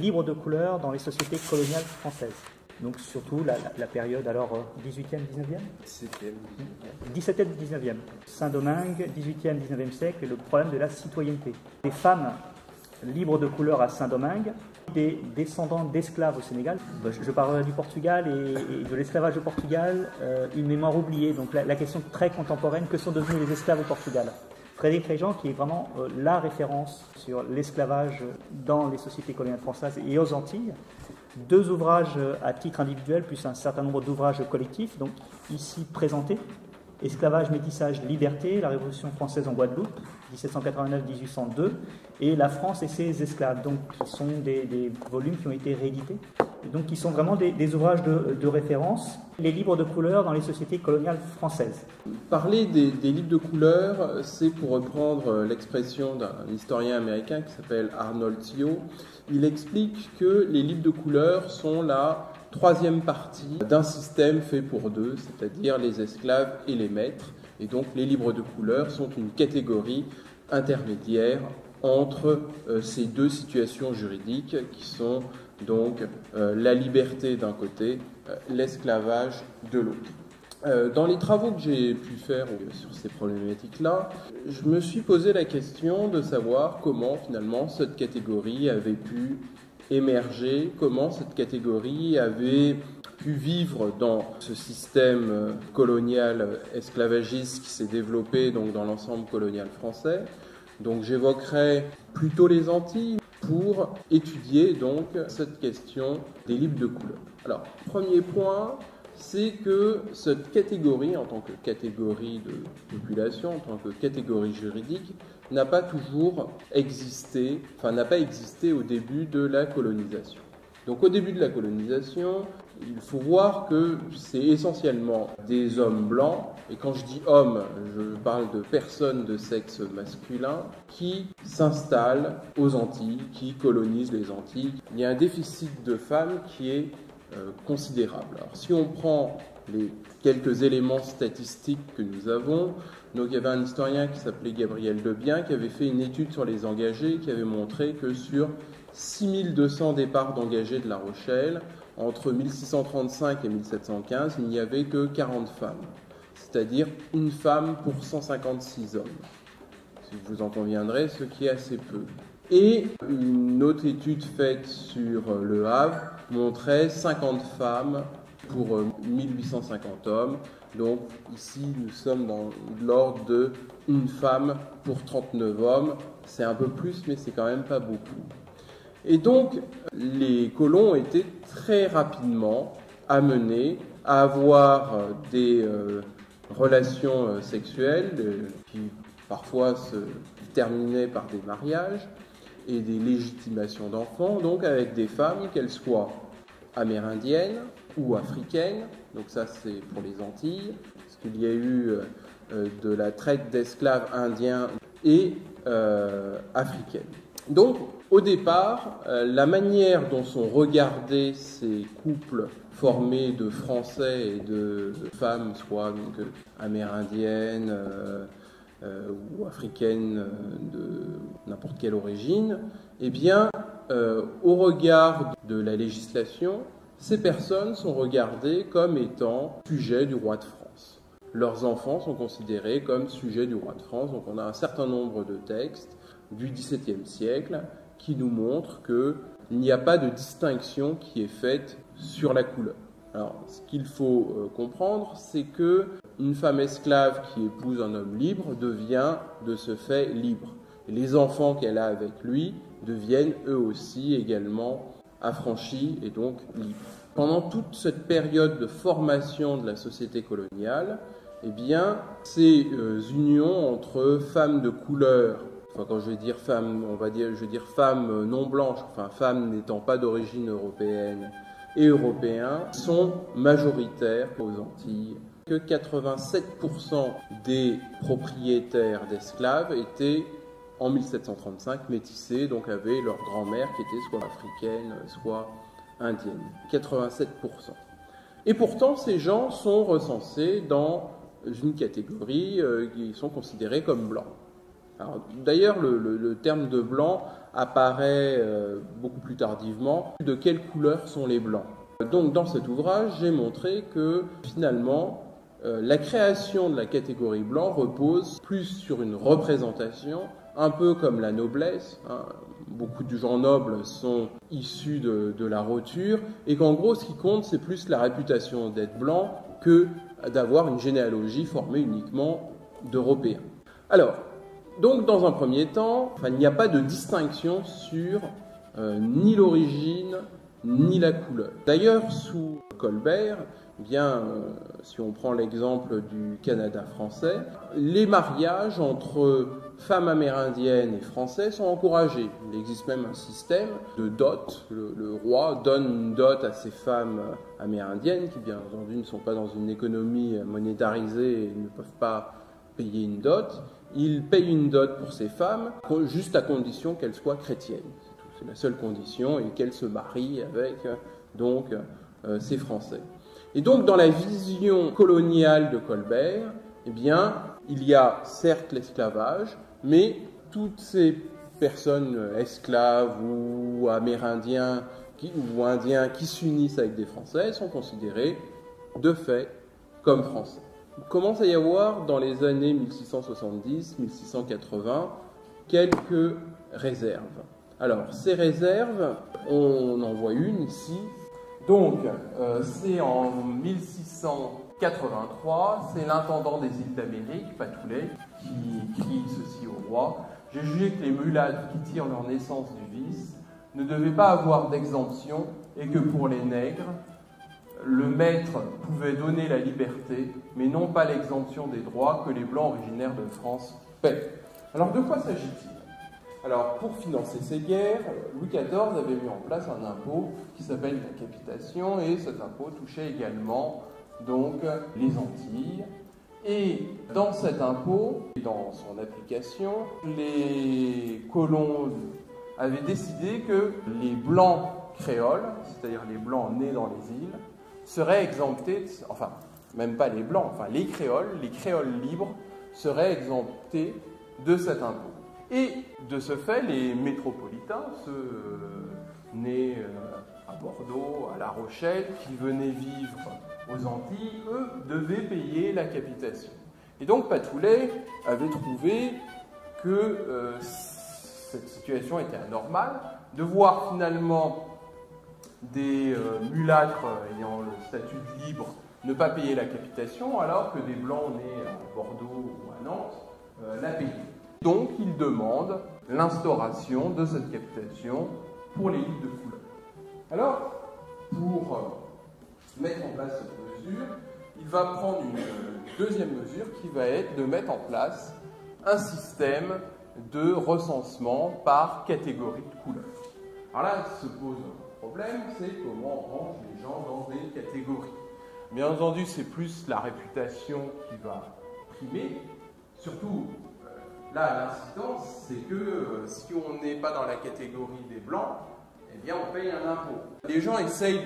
Libre de couleur dans les sociétés coloniales françaises. Donc surtout la période alors 18e, 19e 17e, 19e. Saint-Domingue, 18e, 19e siècle, et le problème de la citoyenneté. Des femmes libres de couleur à Saint-Domingue, des descendants d'esclaves au Sénégal. Je parlerai du Portugal et de l'esclavage au Portugal, une mémoire oubliée. Donc la question très contemporaine, que sont devenus les esclaves au Portugal ? Frédéric Réjean, qui est vraiment la référence sur l'esclavage dans les sociétés coloniales françaises et aux Antilles. 2 ouvrages à titre individuel, plus un certain nombre d'ouvrages collectifs, donc ici présentés. Esclavage, métissage, liberté, la Révolution française en Guadeloupe, 1789-1802, et La France et ses esclaves, donc qui sont des volumes qui ont été réédités, et donc qui sont vraiment des ouvrages de référence. Les livres de couleur dans les sociétés coloniales françaises. Parler des livres de couleur, c'est pour reprendre l'expression d'un historien américain qui s'appelle Arnold Thiot. Il explique que les livres de couleur sont la 3e partie d'un système fait pour 2, c'est-à-dire les esclaves et les maîtres. Et donc les livres de couleur sont une catégorie intermédiaire entre ces 2 situations juridiques qui sont donc la liberté d'un côté, l'esclavage de l'autre. Dans les travaux que j'ai pu faire sur ces problématiques-là, je me suis posé la question de savoir comment finalement cette catégorie avait pu émerger, comment cette catégorie avait pu vivre dans ce système colonial esclavagiste qui s'est développé donc dans l'ensemble colonial français. Donc j'évoquerai plutôt les Antilles pour étudier donc cette question des livres de couleur. Alors, premier point, c'est que cette catégorie, en tant que catégorie de population, en tant que catégorie juridique, n'a pas toujours existé, n'a pas existé au début de la colonisation. Donc au début de la colonisation, il faut voir que c'est essentiellement des hommes blancs, et quand je dis hommes, je parle de personnes de sexe masculin, qui s'installent aux Antilles, qui colonisent les Antilles. Il y a un déficit de femmes qui est considérable. Alors si on prend les quelques éléments statistiques que nous avons, donc il y avait un historien qui s'appelait Gabriel Debien qui avait fait une étude sur les engagés qui avait montré que sur 6200 départs d'engagés de La Rochelle, entre 1635 et 1715, il n'y avait que 40 femmes, c'est-à-dire une femme pour 156 hommes. Si vous en conviendrez, ce qui est assez peu. Et une autre étude faite sur Le Havre montrait 50 femmes pour 1850 hommes. Donc ici, nous sommes dans l'ordre de une femme pour 39 hommes. C'est un peu plus, mais c'est quand même pas beaucoup. Et donc, les colons ont été très rapidement amenés à avoir des relations sexuelles qui parfois se terminaient par des mariages et des légitimations d'enfants, donc avec des femmes, qu'elles soient amérindiennes ou africaines. Donc ça, c'est pour les Antilles, parce qu'il y a eu de la traite d'esclaves indiens et africaines. Donc, au départ, la manière dont sont regardés ces couples formés de Français et de femmes, soit donc, amérindiennes ou africaines de n'importe quelle origine, eh bien, au regard de la législation, ces personnes sont regardées comme étant sujets du roi de France. Leurs enfants sont considérés comme sujets du roi de France. Donc on a un certain nombre de textes du XVIIe siècle qui nous montrent qu'il n'y a pas de distinction qui est faite sur la couleur. Alors, ce qu'il faut comprendre, c'est qu'une femme esclave qui épouse un homme libre devient de ce fait libre. Et les enfants qu'elle a avec lui deviennent eux aussi également affranchis et donc libres. Pendant toute cette période de formation de la société coloniale, eh bien, ces unions entre femmes de couleur, quand je vais dire femmes, je vais dire femmes non blanches, femmes n'étant pas d'origine européenne et européens, sont majoritaires aux Antilles. Que 87% des propriétaires d'esclaves étaient en 1735 métissés, donc avaient leur grand-mère qui était soit africaine, soit indienne. 87%. Et pourtant, ces gens sont recensés dans une catégorie qui sont considérés comme blancs. D'ailleurs, le terme de blanc apparaît beaucoup plus tardivement. De quelle couleur sont les blancs? Donc, dans cet ouvrage, j'ai montré que finalement, la création de la catégorie blanc repose plus sur une représentation, un peu comme la noblesse. Beaucoup de gens nobles sont issus de la roture, et qu'en gros, ce qui compte, c'est plus la réputation d'être blanc que d'avoir une généalogie formée uniquement d'Européens. Alors, donc dans un premier temps, il n'y a pas de distinction sur ni l'origine, ni la couleur. D'ailleurs, sous Colbert, si on prend l'exemple du Canada français, les mariages entre femmes amérindiennes et français sont encouragés. Il existe même un système de dot. Le roi donne une dot à ces femmes amérindiennes qui, bien entendu, ne sont pas dans une économie monétarisée et ne peuvent pas payer une dot. Il paye une dot pour ces femmes, juste à condition qu'elles soient chrétiennes. C'est la seule condition, et qu'elles se marient avec ces Français. Et donc, dans la vision coloniale de Colbert, eh bien, il y a certes l'esclavage, mais toutes ces personnes esclaves ou amérindiens ou indiens qui s'unissent avec des Français sont considérés de fait comme Français. Il commence à y avoir, dans les années 1670-1680, quelques réserves. Alors, ces réserves, on en voit une ici. Donc, c'est en 1683, c'est l'intendant des îles d'Amérique, Patoulet, qui crie ceci au roi. J'ai jugé que les mulâtres qui tirent leur naissance du vice ne devaient pas avoir d'exemption, et que pour les nègres, le maître pouvait donner la liberté, mais non pas l'exemption des droits que les blancs originaires de France paient. Alors, de quoi s'agit-il? Alors, pour financer ces guerres, Louis XIV avait mis en place un impôt qui s'appelle la capitation, et cet impôt touchait également donc les Antilles. Et dans cet impôt, dans son application, les colons avaient décidé que les blancs créoles, c'est-à-dire les blancs nés dans les îles, seraient exemptés, enfin, même pas les blancs, enfin les créoles libres seraient exemptés de cet impôt. Et de ce fait, les métropolitains, ceux nés à Bordeaux, à La Rochelle, qui venaient vivre aux Antilles, eux, devaient payer la capitation. Et donc Patoulet avait trouvé que cette situation était anormale, de voir finalement des mulâtres ayant le statut de libre ne pas payer la capitation, alors que des blancs nés à Bordeaux ou à Nantes la payaient. Donc, il demande l'instauration de cette capitation pour les livres de couleur. Alors, pour mettre en place cette mesure, il va prendre une deuxième mesure qui va être de mettre en place un système de recensement par catégorie de couleurs. Alors là, se pose un problème, c'est comment on range les gens dans des catégories. Bien entendu, c'est plus la réputation qui va primer, surtout. Là, l'incidence, c'est que si on n'est pas dans la catégorie des blancs, eh bien, on paye un impôt. Les gens essayent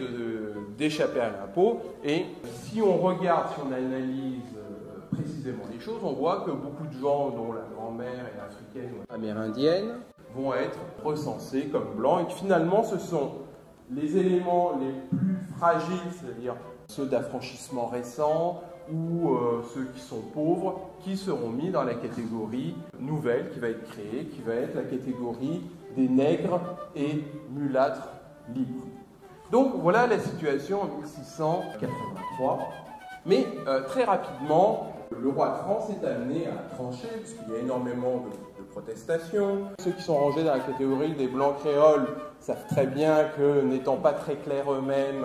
d'échapper à l'impôt, et si on regarde, si on analyse précisément les choses, on voit que beaucoup de gens, dont la grand-mère est africaine ou amérindienne, vont être recensés comme blancs, et que finalement, ce sont les éléments les plus fragiles, c'est-à-dire ceux d'affranchissement récent, ou ceux qui sont pauvres, qui seront mis dans la catégorie nouvelle qui va être créée, qui va être la catégorie des nègres et mulâtres libres. Donc voilà la situation en 1683. Mais très rapidement, le roi de France est amené à trancher, puisqu'il y a énormément de protestations. Ceux qui sont rangés dans la catégorie des blancs créoles savent très bien que, n'étant pas très clairs eux-mêmes,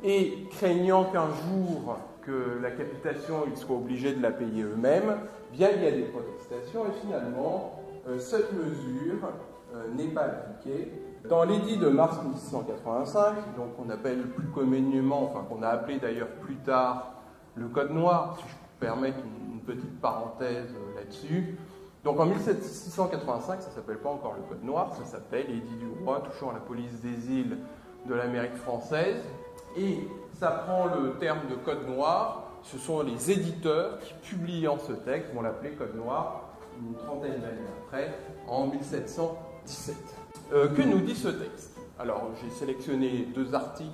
et craignant qu'un jour que la capitation, ils soient obligés de la payer eux-mêmes, bien il y a des protestations, et finalement, cette mesure n'est pas appliquée. Dans l'édit de mars 1685, donc on appelle plus communément, enfin qu'on a appelé d'ailleurs plus tard le Code noir, si je peux permettre une petite parenthèse là-dessus. Donc en 1685, ça ne s'appelle pas encore le Code noir, ça s'appelle l'édit du roi touchant la police des îles de l'Amérique française. Et ça prend le terme de Code noir, ce sont les éditeurs qui, publiant ce texte, vont l'appeler Code noir, une trentaine d'années après, en 1717. Que nous dit ce texte? Alors, j'ai sélectionné 2 articles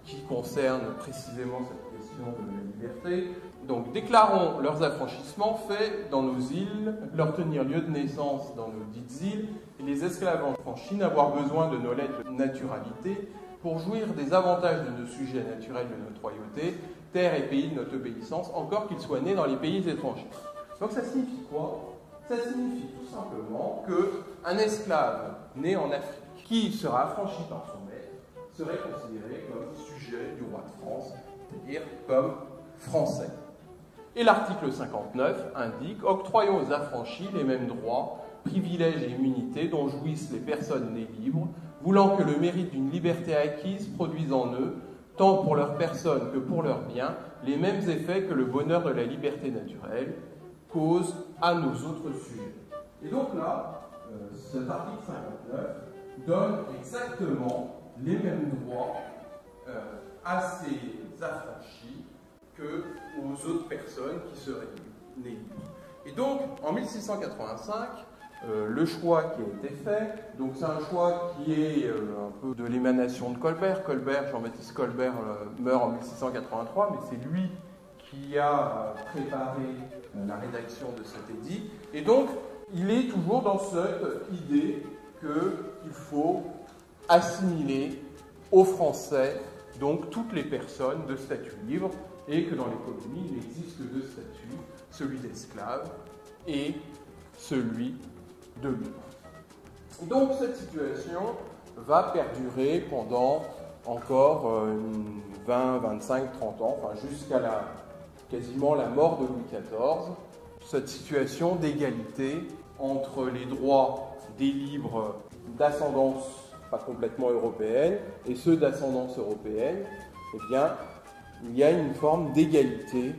qui concernent précisément cette question de la liberté. Donc, déclarons leurs affranchissements faits dans nos îles, leur tenir lieu de naissance dans nos dites îles, et les esclaves affranchis n'avoir besoin de nos lettres de naturalité pour jouir des avantages de nos sujets naturels de notre royauté, terre et pays de notre obéissance, encore qu'ils soient nés dans les pays étrangers. Donc ça signifie quoi? Ça signifie tout simplement qu'un esclave né en Afrique qui sera affranchi par son maître serait considéré comme sujet du roi de France, c'est-à-dire comme français. Et l'article 59 indique « Octroyons aux affranchis les mêmes droits, privilèges et immunités dont jouissent les personnes nées libres, voulant que le mérite d'une liberté acquise produise en eux, tant pour leur personne que pour leurs biens, les mêmes effets que le bonheur de la liberté naturelle, cause à nos autres sujets. » Et donc là, cet article 59 donne exactement les mêmes droits à ces affranchis qu'aux autres personnes qui seraient nées libres. Et donc, en 1685, le choix qui a été fait, donc c'est un choix qui est un peu de l'émanation de Colbert. Jean-Baptiste Colbert meurt en 1683, mais c'est lui qui a préparé la rédaction de cet édit. Et donc, il est toujours dans cette idée qu'il faut assimiler aux Français donc toutes les personnes de statut libre, et que dans les colonies, il n'existe que 2 statuts, celui d'esclave et celui de libre. Donc cette situation va perdurer pendant encore 20, 25, 30 ans, enfin jusqu'à quasiment la mort de Louis XIV, cette situation d'égalité entre les droits des libres d'ascendance pas complètement européenne et ceux d'ascendance européenne, eh bien, il y a une forme d'égalité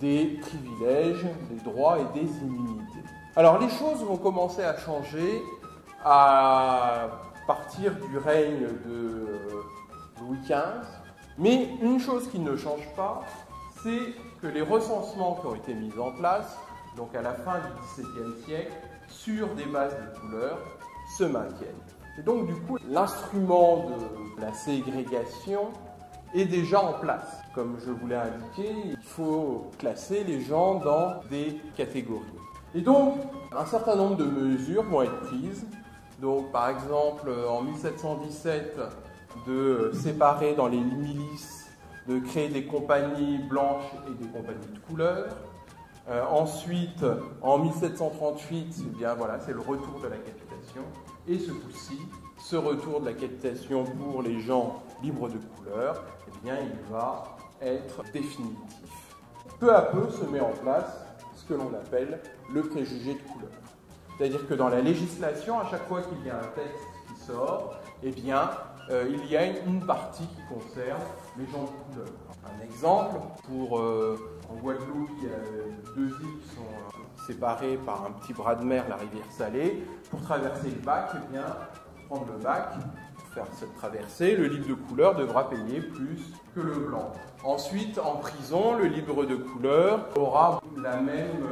des privilèges, des droits et des immunités. Alors les choses vont commencer à changer à partir du règne de Louis XV, mais une chose qui ne change pas, c'est que les recensements qui ont été mis en place, donc à la fin du XVIIe siècle, sur des bases de couleurs, se maintiennent. Et donc du coup, l'instrument de la ségrégation est déjà en place. Comme je vous l'ai indiqué, il faut classer les gens dans des catégories. Et donc, un certain nombre de mesures vont être prises. Donc, par exemple, en 1717, de séparer dans les milices, de créer des compagnies blanches et des compagnies de couleur. Ensuite, en 1738, eh bien, voilà, c'est le retour de la capitation. Et ce coup-ci, ce retour de la capitation pour les gens libres de couleur, eh bien, il va être définitif. Peu à peu se met en place ce que l'on appelle le préjugé de couleur. C'est-à-dire que dans la législation, à chaque fois qu'il y a un texte qui sort, eh bien, il y a une partie qui concerne les gens de couleur. Un exemple, en Guadeloupe, il y a 2 îles qui sont séparées par un petit bras de mer, la rivière Salée. Pour traverser le bac, eh bien, prendre le bac, pour faire cette traversée, le libre de couleur devra payer plus que le blanc. Ensuite, en prison, le libre de couleur aura la même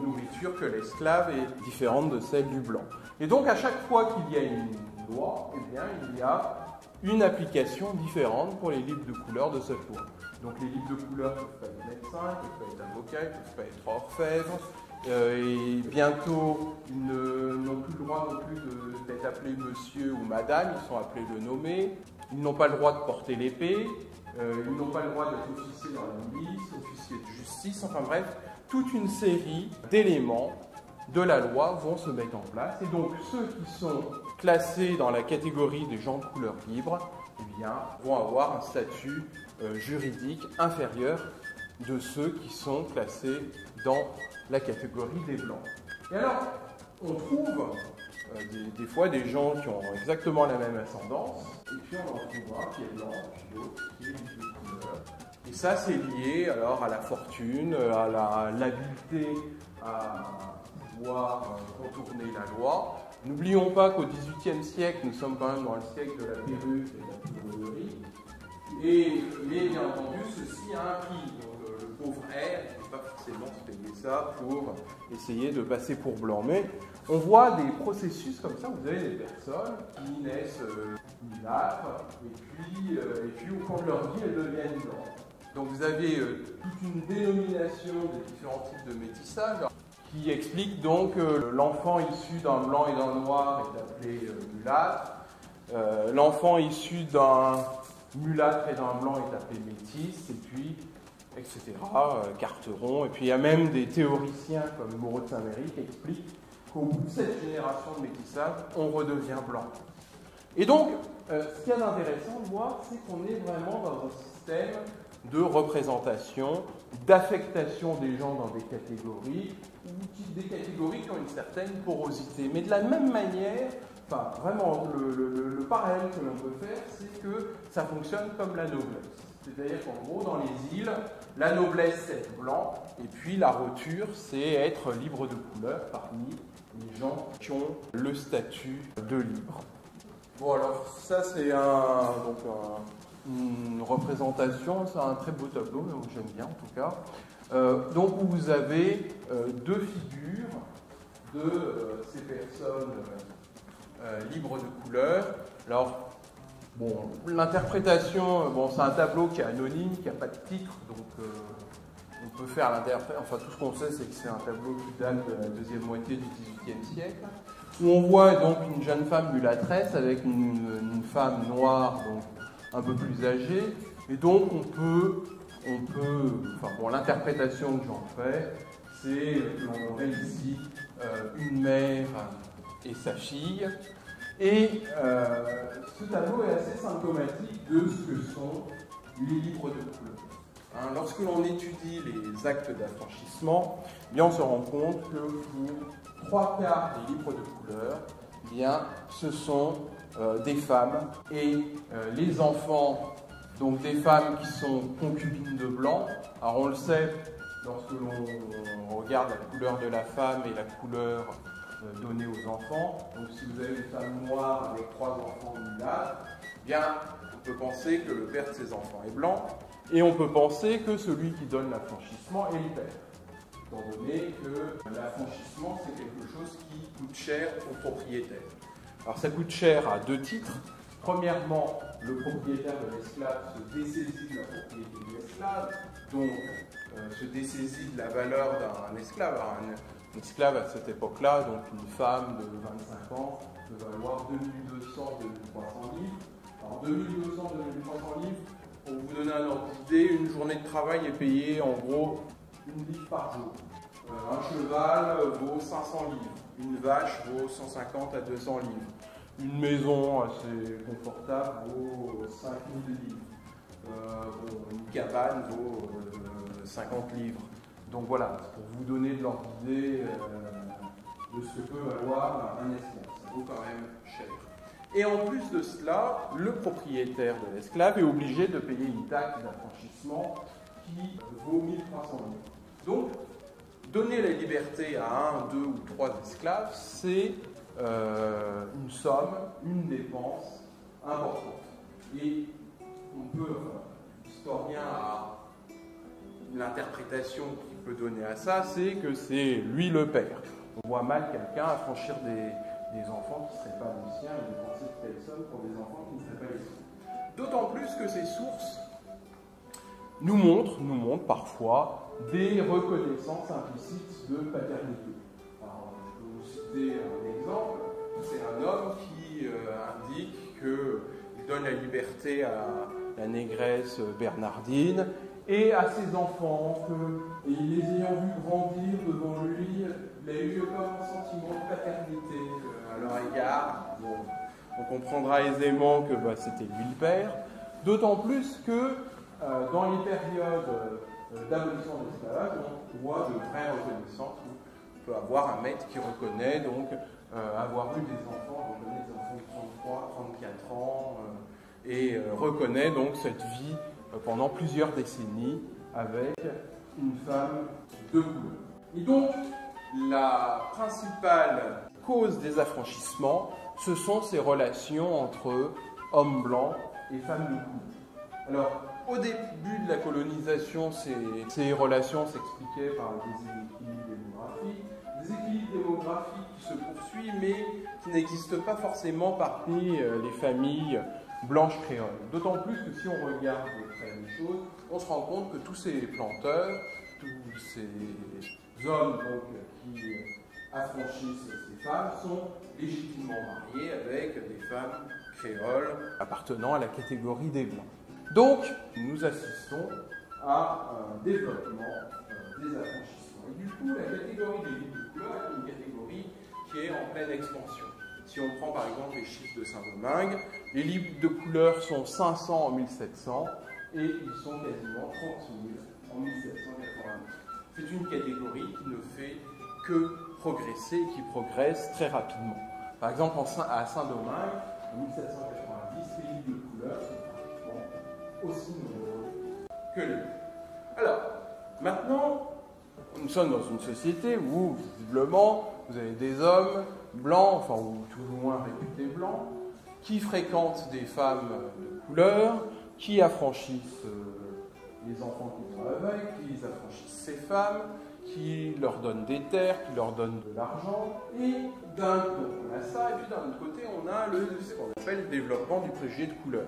nourriture que l'esclave et différente de celle du blanc. Et donc, à chaque fois qu'il y a une loi, eh bien, il y a une application différente pour les libres de couleur de cette loi. Donc, les libres de couleur peuvent pas être médecins, ils peuvent pas être avocats, ils peuvent pas être orfèvres. Et bientôt, ils n'ont plus le droit non plus d'être appelés monsieur ou madame, ils sont appelés de nommer. Ils n'ont pas le droit de porter l'épée, ils n'ont pas le droit d'être officiers dans la milice, officiers de justice, enfin bref, toute une série d'éléments de la loi vont se mettre en place. Et donc, ceux qui sont classés dans la catégorie des gens de couleur libre, eh bien, vont avoir un statut juridique inférieur de ceux qui sont classés dans la catégorie des blancs. Et alors, on trouve des fois des gens qui ont exactement la même ascendance, et puis on en trouve un qui est blanc, puis l'autre qui est de couleur. Et ça, c'est lié alors à la fortune, à l'habileté à pouvoir contourner la loi. N'oublions pas qu'au XVIIIe siècle, nous sommes quand même dans le siècle de la perruque et de la poudrerie. Mais bien entendu, ceci a un prix. Donc, le pauvre air, il ne peut pas forcément se payer ça pour essayer de passer pour blanc. Mais on voit des processus comme ça, vous avez des personnes qui naissent mulâtres, et puis au cours de leur vie, elles deviennent blanches. Donc vous avez toute une dénomination des différents types de métissage qui explique donc que l'enfant issu d'un blanc et d'un noir est appelé mulâtre, l'enfant issu d'un mulâtre et d'un blanc est appelé métis, et puis etc. Carteron, et puis il y a même des théoriciens comme Moreau de Saint-Méry qui expliquent qu'au bout de cette génération de métissage, on redevient blanc. Et donc, ce qu'il y a d'intéressant de voir, c'est qu'on est vraiment dans un système de représentation, d'affectation des gens dans des catégories, ou des catégories qui ont une certaine porosité. Mais de la même manière, enfin, vraiment, le parallèle que l'on peut faire, c'est que ça fonctionne comme la noblesse. C'est-à-dire qu'en gros, dans les îles, la noblesse, c'est être blanc, et puis la roture, c'est être libre de couleur parmi les gens qui ont le statut de libre. Bon, alors, ça, c'est une représentation, c'est un très beau tableau, mais j'aime bien en tout cas. Donc, où vous avez deux figures de ces personnes libres de couleur. Alors, bon, l'interprétation, c'est un tableau qui est anonyme, qui n'a pas de titre, donc on peut faire l'interprétation. Enfin, tout ce qu'on sait, c'est que c'est un tableau qui date de la deuxième moitié du XVIIIe siècle, où on voit donc une jeune femme mulâtresse avec une femme noire, donc un peu plus âgée, et donc l'interprétation que j'en fais, c'est que l'on aurait ici une mère et sa fille. Et ce tableau est assez symptomatique de ce que sont les libres de couleur. Lorsque l'on étudie les actes d'affranchissement, on se rend compte que pour 3 quarts des libres de couleur, ce sont des femmes et les enfants, donc des femmes qui sont concubines de blanc. Alors on le sait, lorsque l'on regarde la couleur de la femme et la couleur donnée aux enfants. Donc si vous avez une femme noire avec 3 enfants mulâtres, on peut penser que le père de ces enfants est blanc, et on peut penser que celui qui donne l'affranchissement est le père, étant donné que l'affranchissement c'est quelque chose qui coûte cher au propriétaire. Alors ça coûte cher à 2 titres. Premièrement, le propriétaire de l'esclave se dessaisit de la propriété de l'esclave, donc se dessaisit de la valeur d'un esclave. Alors, un esclave à cette époque-là, donc une femme de 25 ans, peut valoir 2200, 2300 livres. Alors 2200, 2300 livres, pour vous donner un ordre d'idée, une journée de travail est payée en gros 1 livre par jour. Un cheval vaut 500 livres, une vache vaut 150 à 200 livres. Une maison assez confortable vaut 5000 livres. Une cabane vaut 50 livres. Donc voilà, pour vous donner de l'ordre d'idée de ce que peut valoir un esclave. Ça vaut quand même cher. Et en plus de cela, le propriétaire de l'esclave est obligé de payer une taxe d'affranchissement qui vaut 1300 livres. Donc, donner la liberté à 1, 2 ou 3 esclaves, c'est une somme, une dépense importante. Et on peut, l'historien a l'interprétation qu'il peut donner à ça, c'est que c'est lui le père. On voit mal quelqu'un affranchir des enfants qui ne seraient pas les siens et dépenser de telles sommes pour des enfants qui ne seraient pas les siens. D'autant plus que ces sources nous montrent parfois des reconnaissances implicites de paternité. Alors, je peux vous citer un exemple. C'est un homme qui indique qu'il donne la liberté à la négresse Bernardine et à ses enfants, et les ayant vus grandir devant lui, il a eu comme un sentiment de paternité à leur égard. Bon, on comprendra aisément que c'était lui le père, d'autant plus que dans les périodes d'abolition de l'esclavage, on voit de vraies reconnaissances où on peut avoir un maître qui reconnaît donc avoir eu des enfants, reconnaît des enfants de 33, 34 ans, et reconnaît donc cette vie pendant plusieurs décennies avec une femme de couleur. Et donc, la principale cause des affranchissements, ce sont ces relations entre hommes blancs et femmes de couleur. Alors, au début de la colonisation, ces relations s'expliquaient par des déséquilibres démographiques. Des équilibres démographiques qui se poursuivent, mais qui n'existent pas forcément parmi les familles blanches créoles. D'autant plus que si on regarde de près les choses, on se rend compte que tous ces planteurs, tous ces hommes donc, qui affranchissent ces femmes sont légitimement mariés avec des femmes créoles appartenant à la catégorie des Blancs. Donc, nous assistons à un développement des affranchissements. Et du coup, la catégorie des livres de couleur est une catégorie qui est en pleine expansion. Si on prend par exemple les chiffres de Saint-Domingue, les livres de couleur sont 500 en 1700 et ils sont quasiment 30 000 en 1789. C'est une catégorie qui ne fait que progresser et qui progresse très rapidement. Par exemple, à Saint-Domingue, en 1790, les livres de couleur sont pratiquement aussi nombreux que les livres. Alors, maintenant, nous sommes dans une société où, visiblement, vous avez des hommes blancs, enfin, ou tout au moins réputés blancs, qui fréquentent des femmes de couleur, qui affranchissent les enfants qu'ils ont avec, qui affranchissent ces femmes, qui leur donnent des terres, qui leur donnent de l'argent. Et d'un côté, on a ça, et puis d'un autre côté, on a ce qu'on appelle le développement du préjugé de couleur.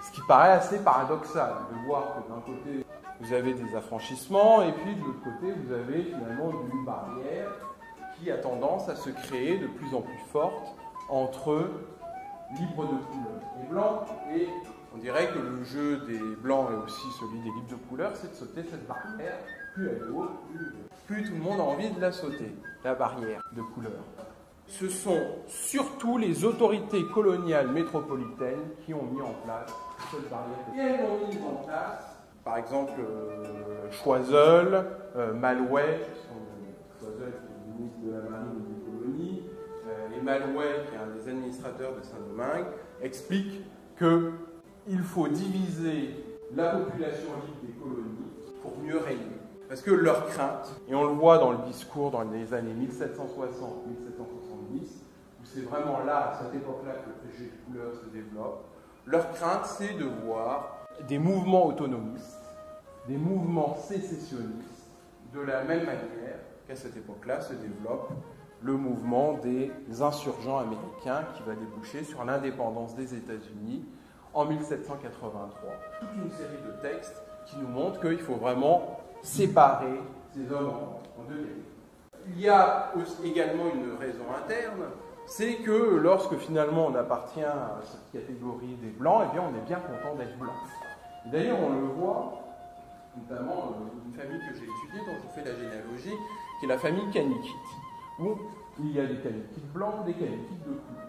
Ce qui paraît assez paradoxal de voir que d'un côté, vous avez des affranchissements, et puis de l'autre côté, vous avez finalement une barrière qui a tendance à se créer de plus en plus forte entre libres de couleur et blancs. Et on dirait que le jeu des blancs et aussi celui des libres de couleur, c'est de sauter cette barrière. Plus elle est haute, plus tout le monde a envie de la sauter, la barrière de couleur. Ce sont surtout les autorités coloniales métropolitaines qui ont mis en place cette barrière. Et elles l'ont mise en place, par exemple, Choiseul, Malouet, Choiseul qui est le ministre de la Marine et des colonies, et Malouet, qui est un des administrateurs de Saint-Domingue, explique qu'il faut diviser la population libre des colonies pour mieux régner. Parce que leur crainte, et on le voit dans le discours dans les années 1760-1770, où c'est vraiment là, à cette époque-là, que le préjugé de couleur se développe, leur crainte, c'est de voir des mouvements autonomistes, des mouvements sécessionnistes, de la même manière qu'à cette époque-là se développe le mouvement des insurgents américains qui va déboucher sur l'indépendance des États-Unis en 1783. Toute une série de textes qui nous montrent qu'il faut vraiment séparer ces hommes en deux catégories. Il y a également une raison interne, c'est que lorsque finalement on appartient à cette catégorie des Blancs, eh bien on est bien content d'être blanc. D'ailleurs on le voit, notamment une famille que j'ai étudiée, dont je fais la généalogie, qui est la famille Kanikit, où il y a des Kanikites blancs, des Kanikites de couleur.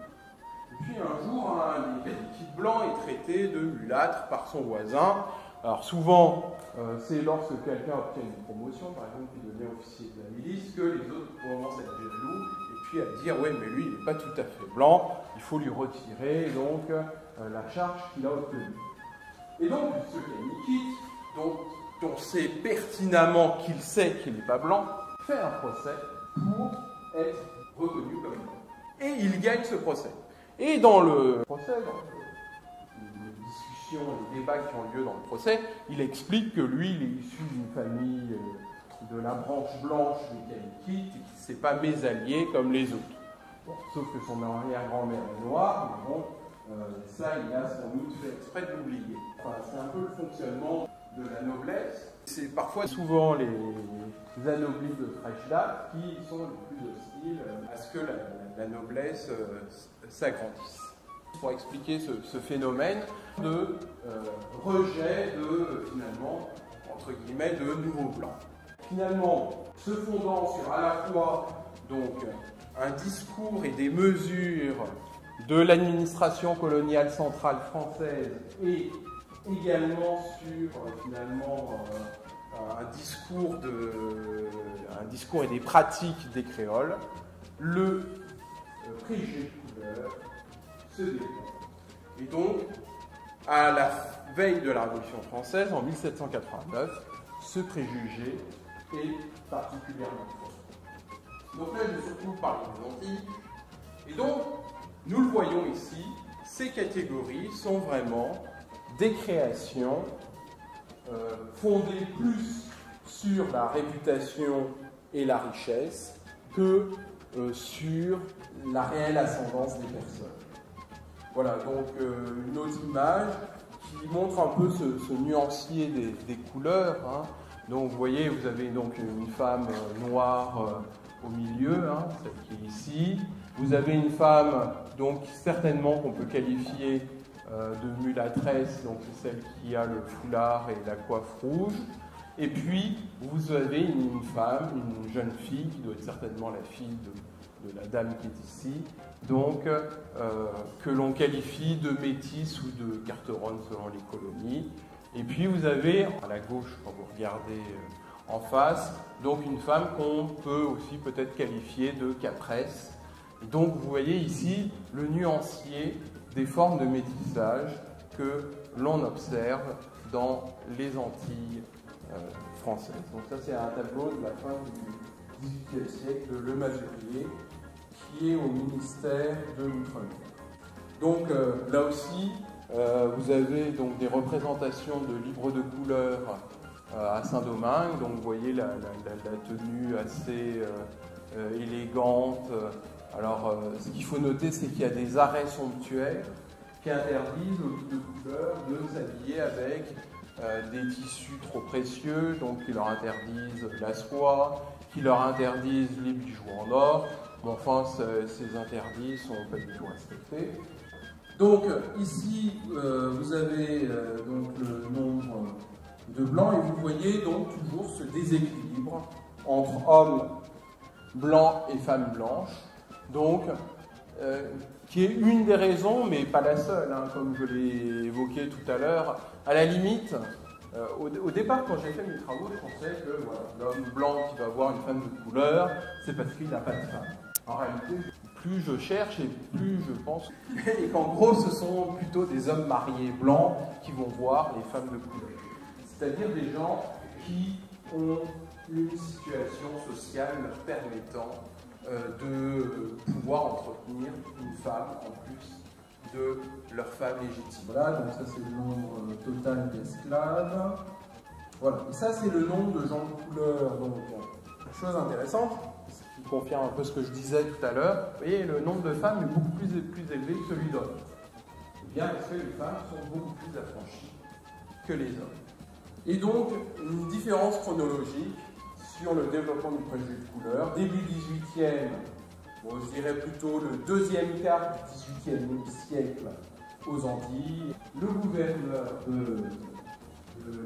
Et puis un jour, un des Kanikites blancs est traité de mulâtre par son voisin. Alors souvent, c'est lorsque quelqu'un obtient une promotion, par exemple, qui devient officier de la milice, que les autres commencent à être jaloux, et puis à dire, oui, mais lui, il n'est pas tout à fait blanc, il faut lui retirer donc la charge qu'il a obtenue. Et donc, ce Kanikit, dont on sait pertinemment qu'il sait qu'il n'est pas blanc, fait un procès pour être reconnu comme blanc. Et il gagne ce procès. Et dans le procès, les discussions, les débats qui ont lieu dans le procès, il explique que lui, il est issu d'une famille de la branche blanche des Kanikites et qui ne s'est pas mésallié comme les autres. Bon, sauf que son arrière-grand-mère est noire, mais bon, ça, il a sans doute fait exprès de l'oublier. Enfin, c'est un peu le fonctionnement de la noblesse. C'est parfois souvent les anoblis de fraîche date qui sont les plus hostiles à ce que la noblesse s'agrandisse. Pour expliquer ce phénomène de rejet de, finalement, entre guillemets, de nouveaux blancs. Finalement, se fondant sur à la fois donc, un discours et des mesures de l'administration coloniale centrale française et également sur finalement un discours et des pratiques des créoles, le préjugé de couleur se développe. Et donc, à la veille de la Révolution française, en 1789, ce préjugé est particulièrement fort. Donc là, je vais surtout parler des Antilles. Et donc, nous le voyons ici, ces catégories sont vraiment des créations fondées plus sur la réputation et la richesse que sur la réelle ascendance des personnes. Voilà, donc une autre image qui montre un peu ce nuancier des couleurs. Hein. Donc vous voyez, vous avez donc une femme noire au milieu, hein, celle qui est ici. Vous avez une femme, donc certainement qu'on peut qualifier de mulâtresse, donc c'est celle qui a le foulard et la coiffe rouge. Et puis vous avez une femme, une jeune fille, qui doit être certainement la fille de la dame qui est ici, donc que l'on qualifie de métisse ou de carteronne selon les colonies. Et puis vous avez à la gauche, quand vous regardez en face, donc une femme qu'on peut aussi peut-être qualifier de capresse. Et donc vous voyez ici le nuancier des formes de métissage que l'on observe dans les Antilles françaises. Donc ça c'est un tableau de la fin du XVIIIe siècle de Le Masurier, qui est au ministère de l'Outre-mer. Donc là aussi, vous avez donc des représentations de livres de couleurs à Saint-Domingue. Donc vous voyez la tenue assez élégante. Alors ce qu'il faut noter, c'est qu'il y a des arrêts somptuaires qui interdisent aux livres de couleurs de s'habiller avec des tissus trop précieux, donc qui leur interdisent la soie, qui leur interdisent les bijoux en or. Mais enfin, ces interdits ne sont pas du tout respectés. Donc ici, vous avez donc le nombre de blancs et vous voyez donc toujours ce déséquilibre entre hommes blancs et femmes blanches, donc qui est une des raisons, mais pas la seule, hein, comme je l'ai évoqué tout à l'heure. À la limite, au départ, quand j'ai fait mes travaux, je pensais que voilà, l'homme blanc qui va voir une femme de couleur, c'est parce qu'il n'a pas de femme. En réalité, plus je cherche et plus je pense et qu'en gros, ce sont plutôt des hommes mariés blancs qui vont voir les femmes de couleur. C'est-à-dire des gens qui ont une situation sociale leur permettant de pouvoir entretenir une femme en plus de leur femme légitime. Voilà, donc ça c'est le nombre total d'esclaves. Voilà, et ça c'est le nombre de gens de couleur. Donc, chose intéressante, qui confirme un peu ce que je disais tout à l'heure, vous voyez, le nombre de femmes est beaucoup plus élevé que celui d'hommes. Eh bien parce que les femmes sont beaucoup plus affranchies que les hommes. Et donc, une différence chronologique sur le développement du préjugé de couleur. Début 18e, bon, je dirais plutôt le deuxième quart du 18e siècle aux Antilles. Le gouverneur de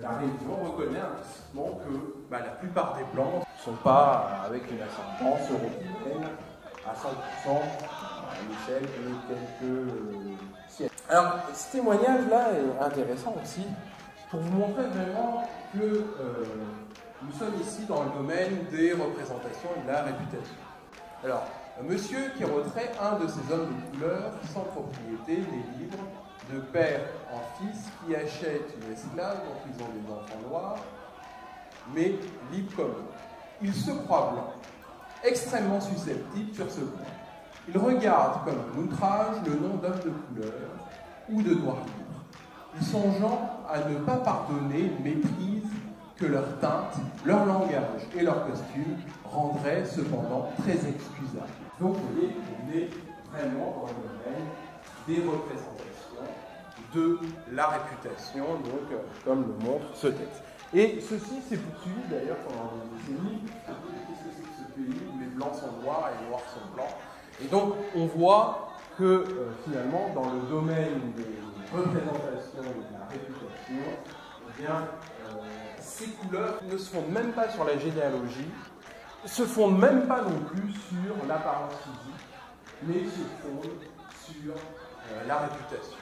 la Réunion reconnaît implicitement que la plupart des Blancs ne sont pas avec une ascendance européenne à 100% à l'échelle de quelques siècles. Alors, ce témoignage-là est intéressant aussi pour vous montrer vraiment que nous sommes ici dans le domaine des représentations et de la réputation. Alors, un monsieur qui retrait un de ces hommes de couleur sans propriété, les livres, de père en fils, qui achète une esclave dont ils ont des enfants noirs, mais libre comme eux. Il se croit blanc, extrêmement susceptible sur ce point. Il regarde comme un outrage le nom d'homme de couleur ou de noir libre. Il songeant à ne pas pardonner une méprise que leur teinte, leur langage et leur costume rendraient cependant très excusable. Donc vous voyez, on est vraiment dans le domaine des représentations de la réputation, donc comme le montre ce texte. Et ceci s'est poursuivi d'ailleurs pendant des décennies. Qu'est-ce que c'est que ce pays où les blancs sont noirs et les noirs sont blancs? Et donc on voit que finalement dans le domaine des représentations et de la réputation, eh bien, ces couleurs ne se fondent même pas sur la généalogie, ne se fondent même pas non plus sur l'apparence physique, mais se fondent sur la réputation.